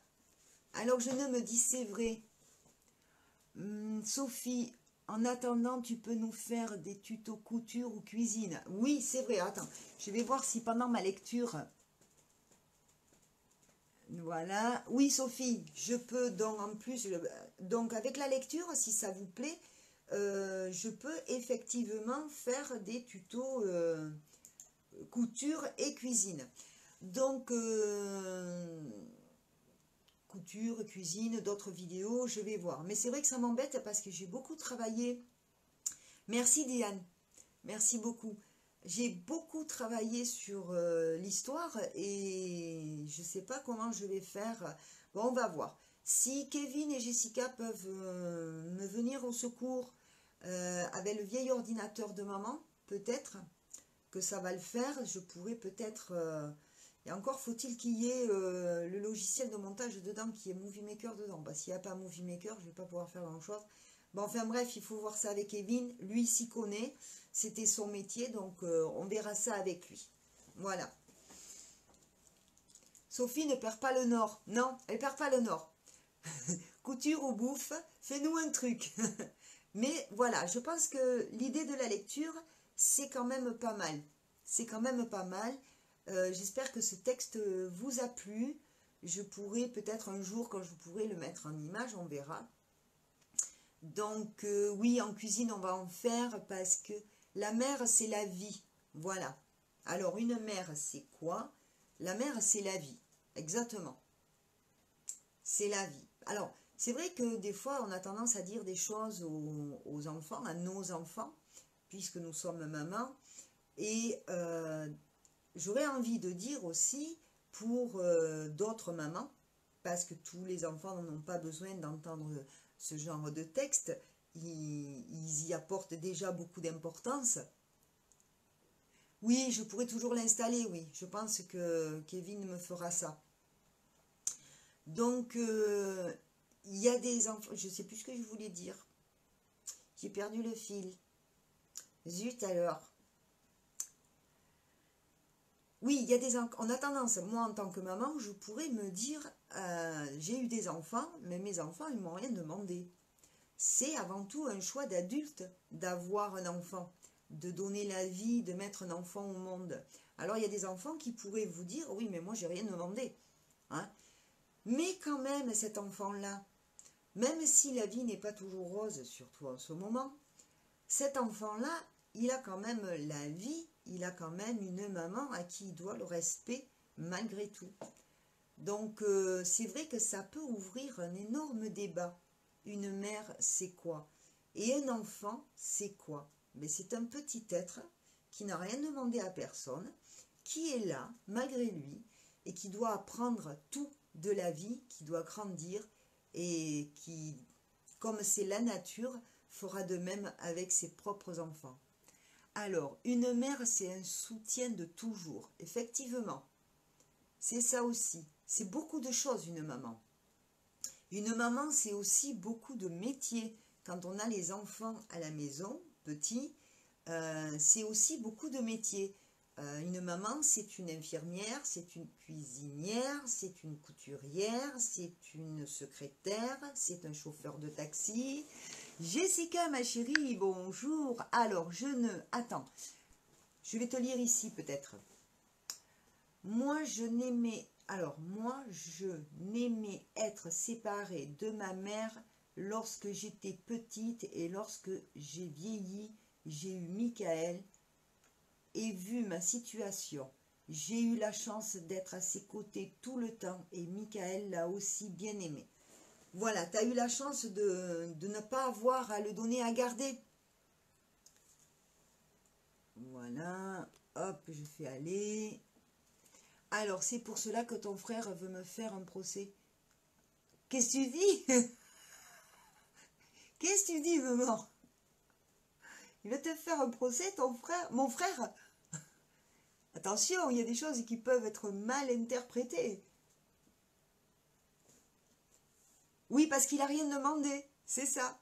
Alors, je ne me dis, c'est vrai. Sophie, en attendant, tu peux nous faire des tutos couture ou cuisine. Oui, c'est vrai. Attends, je vais voir si pendant ma lecture... Voilà. Oui, Sophie, je peux donc en plus... Donc, avec la lecture, si ça vous plaît, je peux effectivement faire des tutos couture et cuisine. Donc... couture, cuisine, d'autres vidéos, je vais voir. Mais c'est vrai que ça m'embête parce que j'ai beaucoup travaillé. Merci Diane, merci beaucoup. J'ai beaucoup travaillé sur l'histoire et je ne sais pas comment je vais faire. Bon, on va voir. Si Kevin et Jessica peuvent me venir au secours avec le vieil ordinateur de maman, peut-être que ça va le faire. Je pourrais peut-être... et encore faut-il qu'il y ait le logiciel de montage dedans, qui est Movie Maker dedans. Bah, s'il n'y a pas Movie Maker, je ne vais pas pouvoir faire grand-chose. Bon, enfin bref, il faut voir ça avec Kevin. Lui, il s'y connaît. C'était son métier, donc on verra ça avec lui. Voilà. Sophie ne perd pas le nord. Non, elle perd pas le nord. Couture ou bouffe, fais-nous un truc. Mais voilà, je pense que l'idée de la lecture, c'est quand même pas mal. C'est quand même pas mal. J'espère que ce texte vous a plu. Je pourrai peut-être un jour, quand je pourrai le mettre en image, on verra. Donc oui, en cuisine, on va en faire parce que la mer, c'est la vie. Voilà. Alors, une mer, c'est quoi? La mer, c'est la vie. Exactement. C'est la vie. Alors, c'est vrai que des fois, on a tendance à dire des choses aux enfants, à nos enfants, puisque nous sommes mamans. Et j'aurais envie de dire aussi pour d'autres mamans, parce que tous les enfants n'ont pas besoin d'entendre ce genre de texte, ils y apportent déjà beaucoup d'importance. Oui, je pourrais toujours l'installer, oui. Je pense que Kevin me fera ça. Donc, il y a des enfants... Je ne sais plus ce que je voulais dire. J'ai perdu le fil. Zut alors. Oui, il y a des... On a tendance, moi en tant que maman, je pourrais me dire, j'ai eu des enfants, mais mes enfants, ils ne m'ont rien demandé. C'est avant tout un choix d'adulte d'avoir un enfant, de donner la vie, de mettre un enfant au monde. Alors, il y a des enfants qui pourraient vous dire, oui, mais moi, j'ai rien demandé. Hein? Mais quand même, cet enfant-là, même si la vie n'est pas toujours rose, surtout en ce moment, cet enfant-là, il a quand même la vie, il a quand même une maman à qui il doit le respect malgré tout. Donc, c'est vrai que ça peut ouvrir un énorme débat. Une mère, c'est quoi? Et un enfant, c'est quoi? Mais c'est un petit être qui n'a rien demandé à personne, qui est là, malgré lui, et qui doit apprendre tout de la vie, qui doit grandir, et qui, comme c'est la nature, fera de même avec ses propres enfants. Alors, une mère, c'est un soutien de toujours, effectivement. C'est ça aussi. C'est beaucoup de choses, une maman. Une maman, c'est aussi beaucoup de métiers. Quand on a les enfants à la maison, petits, c'est aussi beaucoup de métiers. Une maman, c'est une infirmière, c'est une cuisinière, c'est une couturière, c'est une secrétaire, c'est un chauffeur de taxi. Jessica, ma chérie, bonjour. Alors, Attends, je vais te lire ici peut-être. Moi, je n'aimais être séparée de ma mère lorsque j'étais petite et lorsque j'ai vieilli, j'ai eu Michael et vu ma situation. J'ai eu la chance d'être à ses côtés tout le temps et Michael l'a aussi bien aimé. Voilà, tu as eu la chance de ne pas avoir à le donner à garder. Voilà, hop, je fais aller. Alors, c'est pour cela que ton frère veut me faire un procès. Qu'est-ce que tu dis? Qu'est-ce que tu dis, maman? Il veut te faire un procès, ton frère? Mon frère? Attention, il y a des choses qui peuvent être mal interprétées. Oui, parce qu'il n'a rien demandé. C'est ça.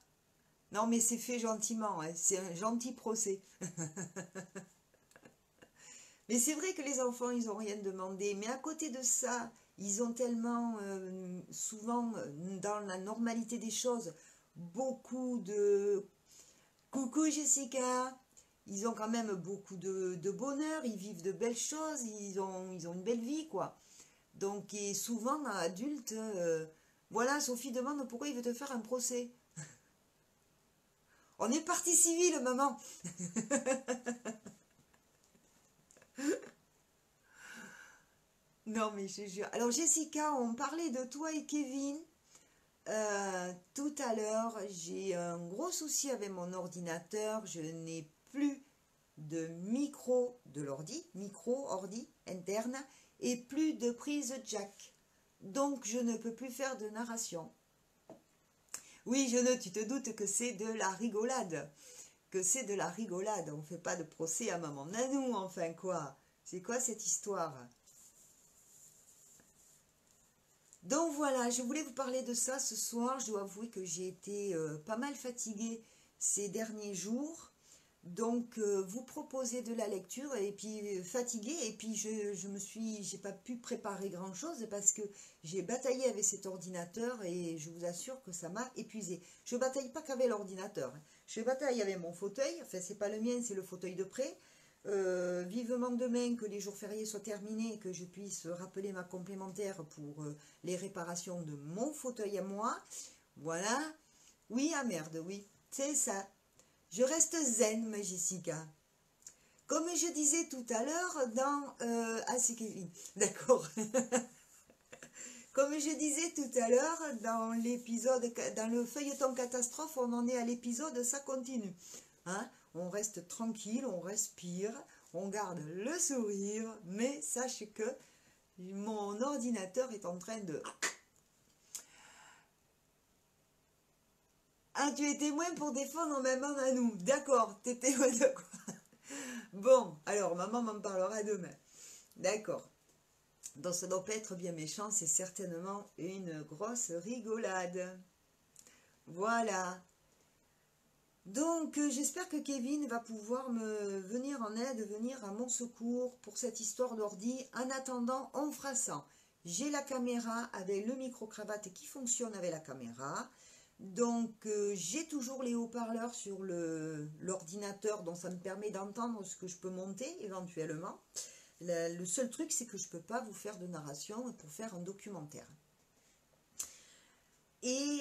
Non, mais c'est fait gentiment, hein, c'est un gentil procès. Mais c'est vrai que les enfants, ils n'ont rien demandé. Mais à côté de ça, ils ont tellement, souvent, dans la normalité des choses, beaucoup de coucou Jessica. Ils ont quand même beaucoup de bonheur, ils vivent de belles choses, ils ont une belle vie, quoi. Donc, et souvent, adultes, voilà, Sophie demande pourquoi il veut te faire un procès. On est partie civile, maman. Non, mais je jure. Alors, Jessica, on parlait de toi et Kevin. Tout à l'heure, j'ai un gros souci avec mon ordinateur. Je n'ai plus de micro de l'ordi, micro ordi interne, et plus de prise jack. Donc, je ne peux plus faire de narration. Oui, tu te doutes que c'est de la rigolade. Que c'est de la rigolade. On ne fait pas de procès à maman Nanou, enfin quoi. C'est quoi cette histoire? Donc voilà, je voulais vous parler de ça ce soir. Je dois avouer que j'ai été pas mal fatiguée ces derniers jours. Donc vous proposez de la lecture et puis fatiguée et puis j'ai pas pu préparer grand chose parce que j'ai bataillé avec cet ordinateur et je vous assure que ça m'a épuisée. Je bataille pas qu'avec l'ordinateur, hein. Je bataille avec mon fauteuil, enfin c'est pas le mien, c'est le fauteuil de près. Vivement demain que les jours fériés soient terminés et que je puisse rappeler ma complémentaire pour les réparations de mon fauteuil à moi. Voilà. Oui, ah merde, oui, c'est ça. Je reste zen, ma Jessica. Comme je disais tout à l'heure dans... ah, c'est Kevin, d'accord. Comme je disais tout à l'heure dans l'épisode, dans le feuilleton catastrophe, on en est à l'épisode, ça continue. Hein, on reste tranquille, on respire, on garde le sourire, mais sache que mon ordinateur est en train de... Ah, tu es témoin pour défendre maman à nous. D'accord, t'es témoin de quoi? Bon, alors maman m'en parlera demain. D'accord. Donc ça ne doit pas être bien méchant, c'est certainement une grosse rigolade. Voilà. Donc j'espère que Kevin va pouvoir me venir en aide, venir à mon secours pour cette histoire d'ordi. En attendant, on fera ça. J'ai la caméra avec le micro-cravate qui fonctionne avec la caméra. Donc j'ai toujours les haut-parleurs sur l'ordinateur, donc ça me permet d'entendre ce que je peux monter éventuellement. Le seul truc, c'est que je ne peux pas vous faire de narration pour faire un documentaire. Et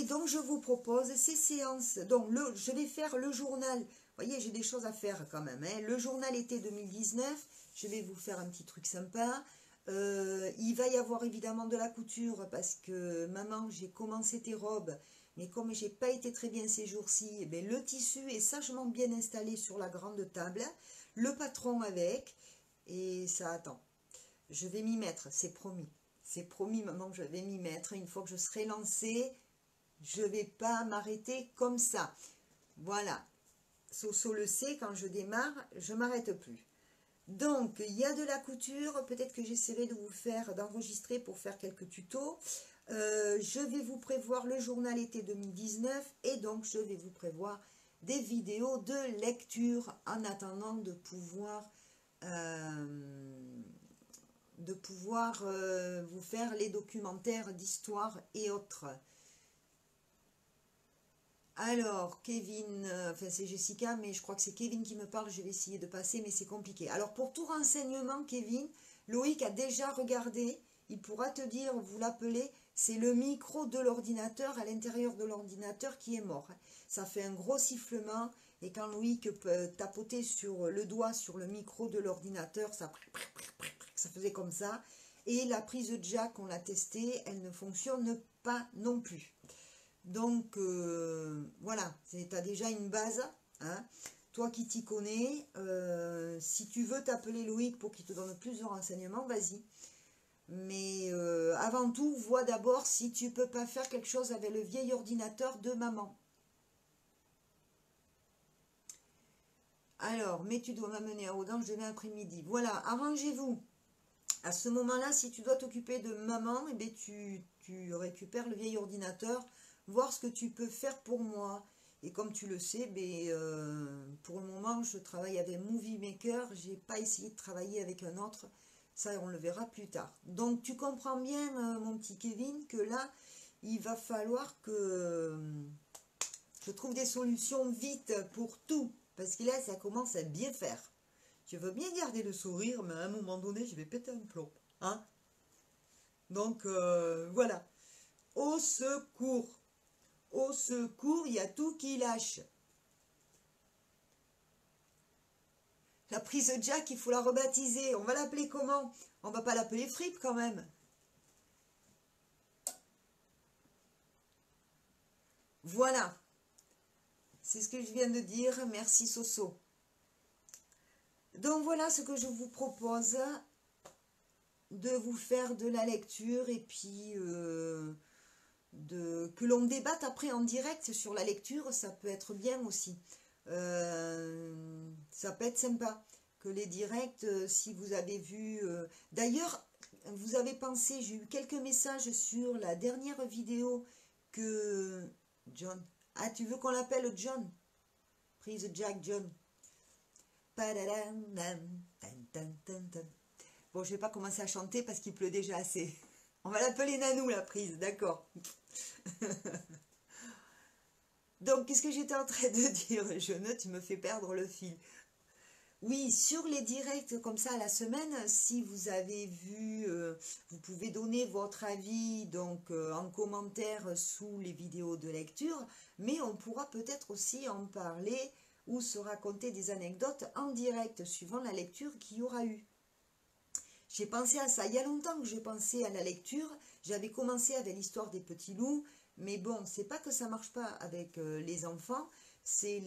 donc je vous propose ces séances. Donc je vais faire le journal. Vous voyez, j'ai des choses à faire quand même, hein. Le journal été 2019, je vais vous faire un petit truc sympa. Il va y avoir évidemment de la couture parce que maman, j'ai commencé tes robes, mais comme j'ai pas été très bien ces jours-ci, eh bien, le tissu est sagement bien installé sur la grande table, le patron avec, et ça attend. Je vais m'y mettre, c'est promis. C'est promis, maman, que je vais m'y mettre. Une fois que je serai lancée, je ne vais pas m'arrêter comme ça. Voilà. Soso le sait, quand je démarre, je ne m'arrête plus. Donc, il y a de la couture. Peut-être que j'essaierai de vous faire, d'enregistrer pour faire quelques tutos. Je vais vous prévoir le journal été 2019 et donc je vais vous prévoir des vidéos de lecture en attendant de pouvoir vous faire les documentaires d'histoire et autres. Alors, Kevin, enfin c'est Jessica, mais je crois que c'est Kevin qui me parle, je vais essayer de passer, mais c'est compliqué. Alors, pour tout renseignement, Kevin, Loïc a déjà regardé, il pourra te dire, vous l'appelez, c'est le micro de l'ordinateur, à l'intérieur de l'ordinateur qui est mort. Ça fait un gros sifflement, et quand Loïc peut tapoter sur le doigt sur le micro de l'ordinateur, ça faisait comme ça. Et la prise jack, on l'a testée, elle ne fonctionne pas non plus. Donc, voilà, tu as déjà une base, hein. Toi qui t'y connais, si tu veux t'appeler Loïc pour qu'il te donne plus de renseignements, vas-y. Mais avant tout, vois d'abord si tu peux pas faire quelque chose avec le vieil ordinateur de maman. Alors, mais tu dois m'amener à Audange demain après-midi. Voilà, arrangez-vous. À ce moment-là, si tu dois t'occuper de maman, eh bien, tu récupères le vieil ordinateur. voir ce que tu peux faire pour moi. Et comme tu le sais, pour le moment, je travaille avec Movie Maker. J'ai pas essayé de travailler avec un autre. Ça, on le verra plus tard. Donc, tu comprends bien, mon petit Kevin, que là, il va falloir que je trouve des solutions vite pour tout. Parce que là, ça commence à bien faire. Je veux bien garder le sourire, mais à un moment donné, je vais péter un plomb. Hein? Donc, voilà. Au secours. Au secours, il y a tout qui lâche. La prise jack, il faut la rebaptiser. On va l'appeler comment? On va pas l'appeler fripe quand même. Voilà. C'est ce que je viens de dire. Merci Soso. Donc voilà ce que je vous propose. De vous faire de la lecture et puis que l'on débatte après en direct sur la lecture. Ça peut être bien aussi. Ça peut être sympa. Que les directs, si vous avez vu... D'ailleurs, vous avez pensé, j'ai eu quelques messages sur la dernière vidéo que... John. Ah, tu veux qu'on l'appelle John? Prise Jack John. Bon, je vais pas commencer à chanter parce qu'il pleut déjà assez. On va l'appeler Nanou, la prise, d'accord. Donc, qu'est-ce que j'étais en train de dire? Je note, tu me fais perdre le fil. Oui, sur les directs comme ça à la semaine, si vous avez vu, vous pouvez donner votre avis donc en commentaire sous les vidéos de lecture, mais on pourra peut-être aussi en parler ou se raconter des anecdotes en direct suivant la lecture qu'il y aura eu. J'ai pensé à ça, il y a longtemps que j'ai pensé à la lecture, j'avais commencé avec l'histoire des petits loups, mais bon, c'est pas que ça marche pas avec les enfants, c'est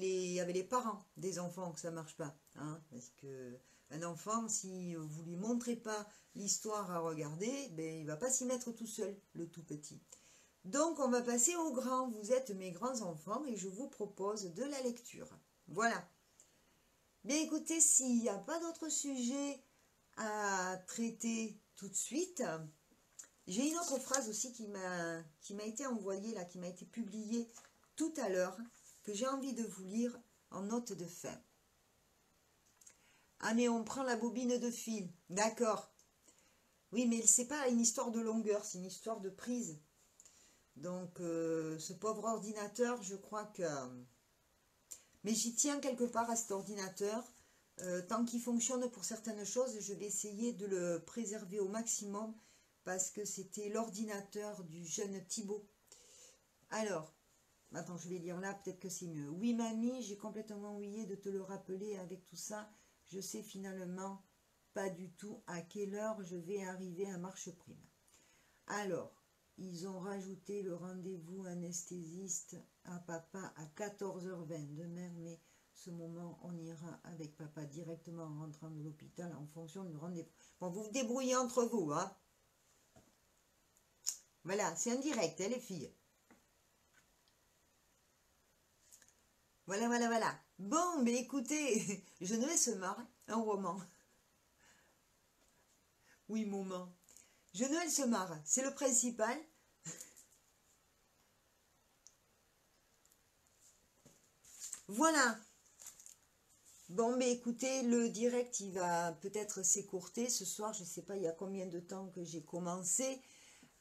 avec les parents des enfants que ça marche pas. Hein, parce que un enfant, si vous lui montrez pas l'histoire à regarder, ben, il va pas s'y mettre tout seul, le tout petit. Donc, on va passer aux grands. Vous êtes mes grands enfants et je vous propose de la lecture. Voilà. Bien écoutez, s'il n'y a pas d'autre sujet à traiter tout de suite, j'ai une autre phrase aussi qui m'a été envoyée, là, qui m'a été publiée tout à l'heure, que j'ai envie de vous lire en note de fin. Ah, mais on prend la bobine de fil. D'accord. Oui, mais c'est pas une histoire de longueur, c'est une histoire de prise. Donc, ce pauvre ordinateur, je crois que... Mais j'y tiens quelque part à cet ordinateur. Tant qu'il fonctionne pour certaines choses, je vais essayer de le préserver au maximum parce que c'était l'ordinateur du jeune Thibaut. Alors, attends, je vais lire là, peut-être que c'est mieux. Oui, mamie, j'ai complètement oublié de te le rappeler avec tout ça. Je sais finalement pas du tout à quelle heure je vais arriver à Marche Prime. Alors, ils ont rajouté le rendez-vous anesthésiste à papa à 14h20 demain, mais ce moment, on ira avec papa directement en rentrant de l'hôpital en fonction du rendez-vous. Bon, vous vous débrouillez entre vous, hein. Voilà, c'est un direct, hein, les filles. Voilà, voilà, voilà. Bon, mais écoutez, je ne se marre, un roman. Oui, moment. Je ne se marre, c'est le principal. Voilà. Bon, mais écoutez, le direct, il va peut-être s'écourter. Ce soir, je ne sais pas il y a combien de temps que j'ai commencé.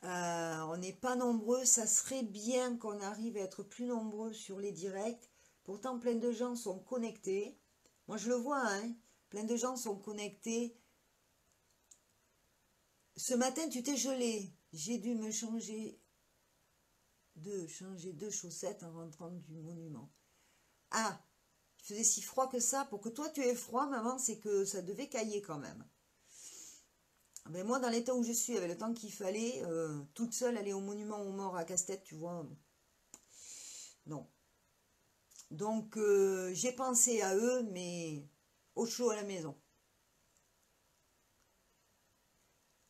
On n'est pas nombreux. Ça serait bien qu'on arrive à être plus nombreux sur les directs. Pourtant, plein de gens sont connectés. Moi, je le vois, hein. Plein de gens sont connectés. Ce matin, tu t'es gelé. J'ai dû me changer deux chaussettes en rentrant du monument. Ah, il faisait si froid que ça. Pour que toi, tu aies froid, maman, c'est que ça devait cailler quand même. Mais moi, dans l'état où je suis, avec le temps qu'il fallait, toute seule aller au monument aux morts à Casse-Tête, tu vois, non. Donc, j'ai pensé à eux, mais au chaud à la maison.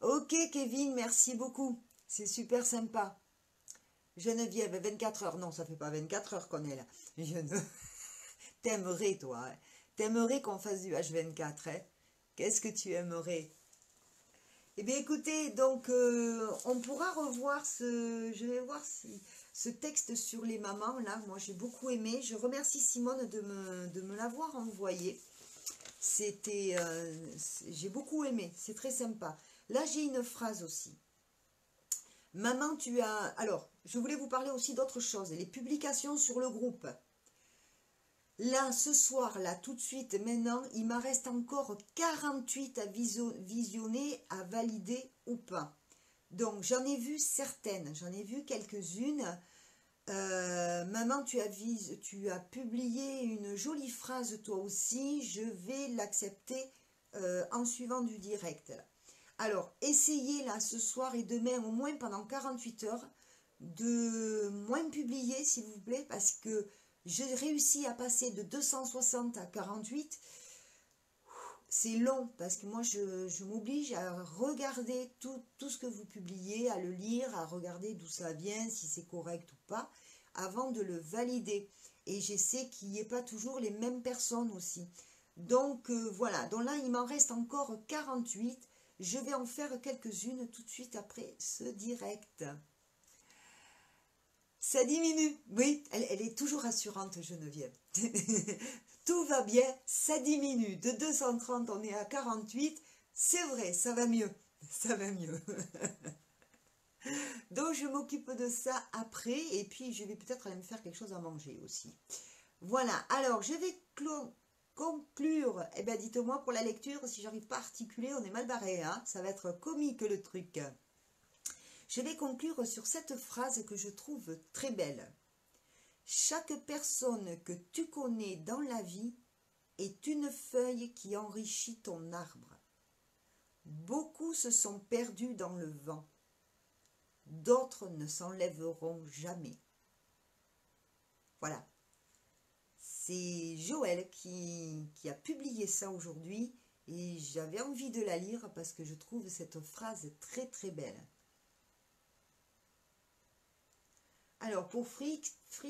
Ok, Kevin, merci beaucoup. C'est super sympa. Geneviève, 24 heures. Non, ça fait pas 24 heures qu'on est là. Je ne... T'aimerais, toi. Hein. T'aimerais qu'on fasse du H24, hein. Qu'est-ce que tu aimerais? Eh bien, écoutez, donc, on pourra revoir ce... Je vais voir si... ce texte sur les mamans, là, moi j'ai beaucoup aimé. Je remercie Simone de me l'avoir envoyé. C'était, j'ai beaucoup aimé, c'est très sympa. Là, j'ai une phrase aussi. Maman, tu as... Alors, je voulais vous parler aussi d'autre chose. Les publications sur le groupe. Là, ce soir, là, tout de suite, maintenant, il m'en reste encore 48 à visionner, à valider ou pas. Donc, j'en ai vu certaines, j'en ai vu quelques-unes. Maman, tu as publié une jolie phrase toi aussi, je vais l'accepter en suivant du direct. Là. Alors, essayez là ce soir et demain, au moins pendant 48 heures, de moins publier s'il vous plaît, parce que j'ai réussi à passer de 260 à 48. C'est long, parce que moi je m'oblige à regarder tout ce que vous publiez, à le lire, à regarder d'où ça vient, si c'est correct ou pas, avant de le valider. Et j'essaie qu'il n'y ait pas toujours les mêmes personnes aussi. Donc voilà, donc là il m'en reste encore 48. Je vais en faire quelques-unes tout de suite après ce direct. Ça diminue, oui, elle est toujours rassurante Geneviève. Tout va bien, ça diminue. De 230, on est à 48. C'est vrai, ça va mieux. Ça va mieux. Donc, je m'occupe de ça après. Et puis, je vais peut-être aller me faire quelque chose à manger aussi. Voilà. Alors, je vais conclure. Eh bien, dites-moi pour la lecture, si j'arrive pas à articuler, on est mal barré. Hein, ça va être comique le truc. Je vais conclure sur cette phrase que je trouve très belle. Chaque personne que tu connais dans la vie est une feuille qui enrichit ton arbre. Beaucoup se sont perdus dans le vent. D'autres ne s'enlèveront jamais. Voilà. C'est Joël qui a publié ça aujourd'hui et j'avais envie de la lire parce que je trouve cette phrase très très belle. Alors, pour Fripp,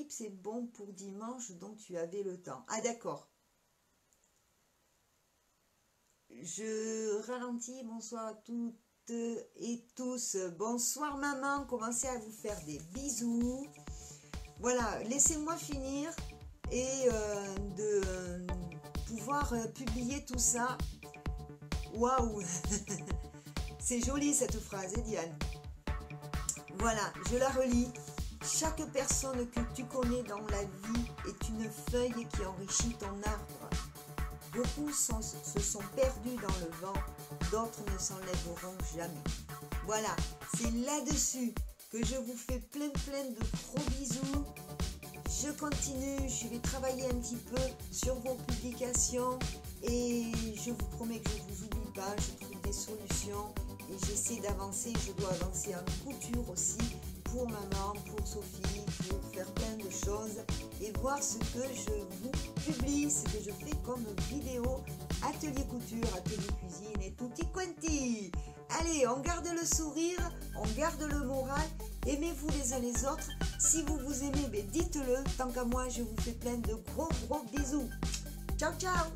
c'est bon pour dimanche, donc tu avais le temps. Ah, d'accord. Je ralentis. Bonsoir à toutes et tous. Bonsoir, maman. Commencez à vous faire des bisous. Voilà, laissez-moi finir et de pouvoir publier tout ça. Waouh. C'est joli cette phrase, Diane. Voilà, je la relis. Chaque personne que tu connais dans la vie est une feuille qui enrichit ton arbre. Beaucoup se sont perdus dans le vent, d'autres ne s'enlèveront jamais. Voilà, c'est là-dessus que je vous fais plein de gros bisous. Je continue, je vais travailler un petit peu sur vos publications et je vous promets que je ne vous oublie pas, je trouve des solutions et j'essaie d'avancer, je dois avancer en couture aussi. Pour maman, pour Sophie, pour faire plein de choses et voir ce que je vous publie, ce que je fais comme vidéo, atelier couture, atelier cuisine et tutti quanti. Allez, on garde le sourire, on garde le moral, aimez-vous les uns les autres. Si vous vous aimez, dites-le. Tant qu'à moi, je vous fais plein de gros bisous. Ciao, ciao.